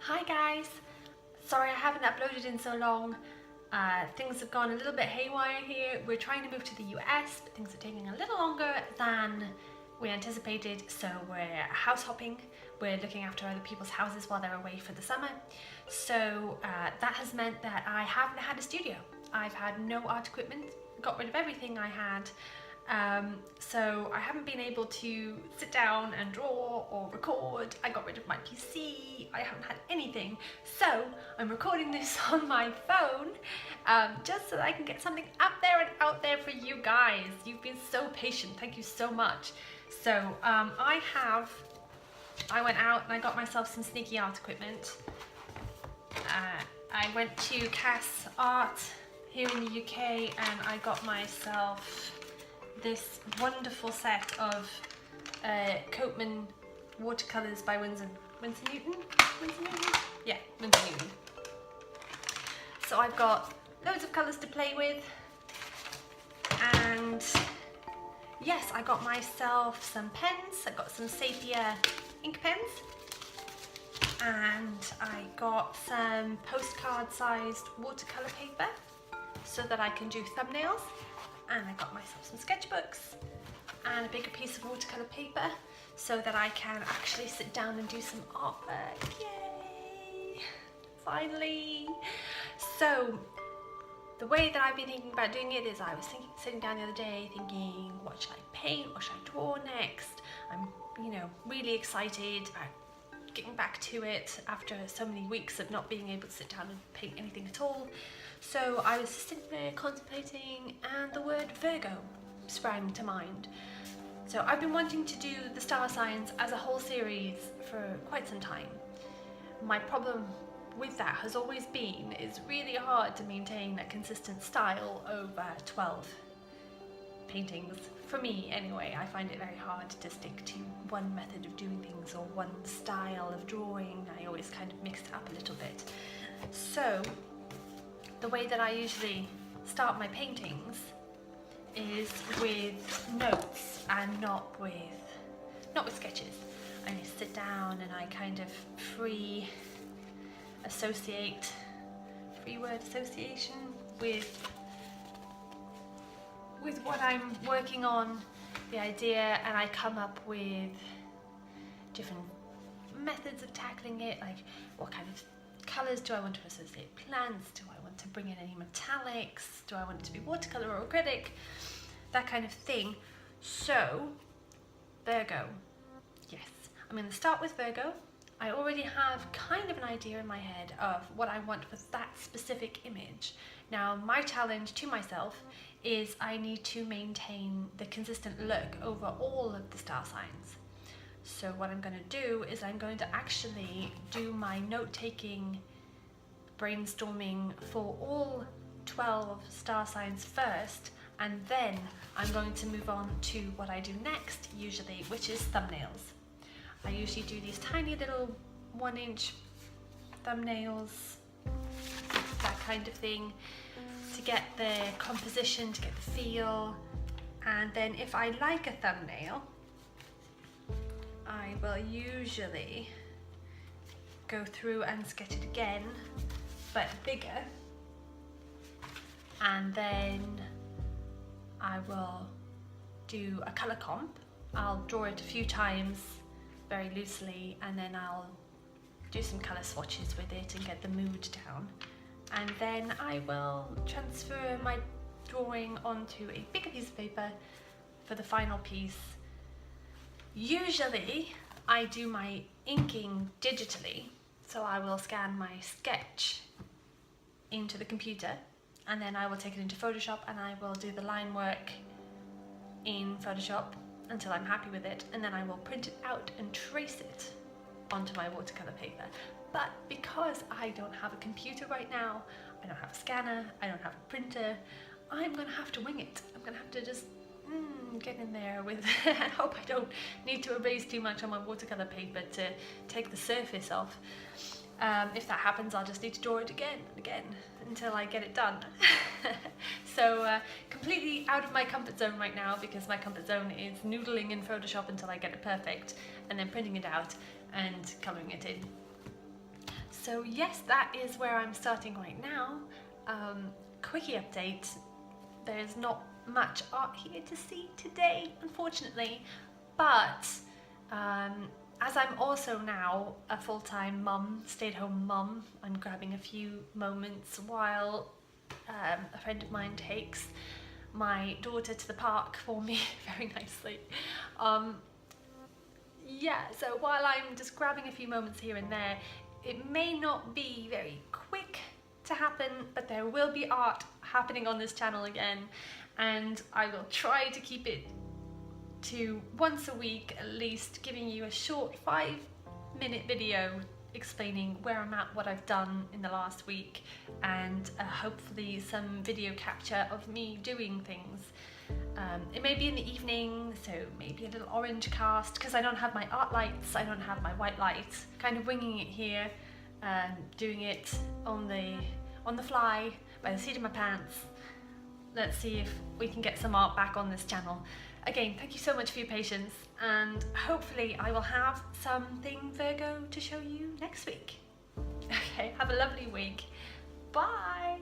Hi guys! Sorry I haven't uploaded in so long. Things have gone a little bit haywire here. We're trying to move to the US, but things are taking a little longer than we anticipated, so we're house hopping. We're looking after other people's houses while they're away for the summer. So that has meant that I haven't had a studio. I've had no art equipment, got rid of everything I had. So I haven't been able to sit down and draw or record. I got rid of my PC. I haven't had anything. So I'm recording this on my phone just so that I can get something up there and out there for you guys. You've been so patient. Thank you so much. So I went out and I got myself some sneaky art equipment. I went to Cass Art here in the UK and I got myself this wonderful set of Coatman watercolours by Winsor Newton? Yeah, Winsor Newton. So I've got loads of colours to play with, and yes, I got myself some pens. I got some Sepia ink pens, and I got some postcard sized watercolour paper so that I can do thumbnails. And I got myself some sketchbooks and a bigger piece of watercolour paper so that I can actually sit down and do some artwork. Yay! Finally! So the way that I've been thinking about doing it is I was sitting down the other day thinking, what should I paint? What should I draw next? I'm, really excited about getting back to it after so many weeks of not being able to sit down and paint anything at all. So I was sitting there contemplating and the word Virgo sprang to mind. So I've been wanting to do the star signs as a whole series for quite some time. My problem with that has always been it's really hard to maintain a consistent style over 12 paintings. For me anyway, I find it very hard to stick to one method of doing things or one style of drawing. I always kind of mix it up a little bit. So the way that I usually start my paintings is with notes and not with sketches. I just sit down and I kind of free word association with what I'm working on, the idea, and I come up with different methods of tackling it, like what kind of colours do I want to associate plants? Do I want to bring in any metallics? Do I want it to be watercolour or acrylic? That kind of thing. So, Virgo. Yes, I'm going to start with Virgo. I already have kind of an idea in my head of what I want for that specific image. Now, my challenge to myself is I need to maintain the consistent look over all of the star signs. So what I'm going to do is I'm going to actually do my note-taking, brainstorming for all 12 star signs first, and then I'm going to move on to what I do next usually, which is thumbnails. I usually do these tiny little 1-inch thumbnails, that kind of thing, to get the composition, to get the feel, and then if I like a thumbnail, I will usually go through and sketch it again, but bigger, and then I will do a colour comp. I'll draw it a few times very loosely, and then I'll do some colour swatches with it and get the mood down, and then I will transfer my drawing onto a bigger piece of paper for the final piece. Usually I do my inking digitally, so I will scan my sketch into the computer and then I will take it into Photoshop and I will do the line work in Photoshop until I'm happy with it, and then I will print it out and trace it onto my watercolour paper. But because I don't have a computer right now, I don't have a scanner, I don't have a printer, I'm gonna have to wing it. I'm gonna have to just get in there with and hope I don't need to erase too much on my watercolour paper to take the surface off. If that happens, I'll just need to draw it again and again until I get it done. So completely out of my comfort zone right now, because my comfort zone is noodling in Photoshop until I get it perfect and then printing it out and colouring it in. So yes, that is where I'm starting right now. Quickie update, there's not much art here to see today, unfortunately, but as I'm also now a full-time mum, stay-at-home mum, I'm grabbing a few moments while a friend of mine takes my daughter to the park for me very nicely. Yeah, so while I'm just grabbing a few moments here and there, it may not be very quick to happen, but there will be art happening on this channel again, and I will try to keep it to once a week at least, giving you a short 5-minute video explaining where I'm at, what I've done in the last week, and hopefully some video capture of me doing things. It may be in the evening, so maybe a little orange cast, because I don't have my art lights, I don't have my white lights. Kind of winging it here, doing it on the fly, by the seat of my pants. Let's see if we can get some art back on this channel. Again, thank you so much for your patience, and hopefully I will have something Virgo to show you next week. Okay, have a lovely week. Bye!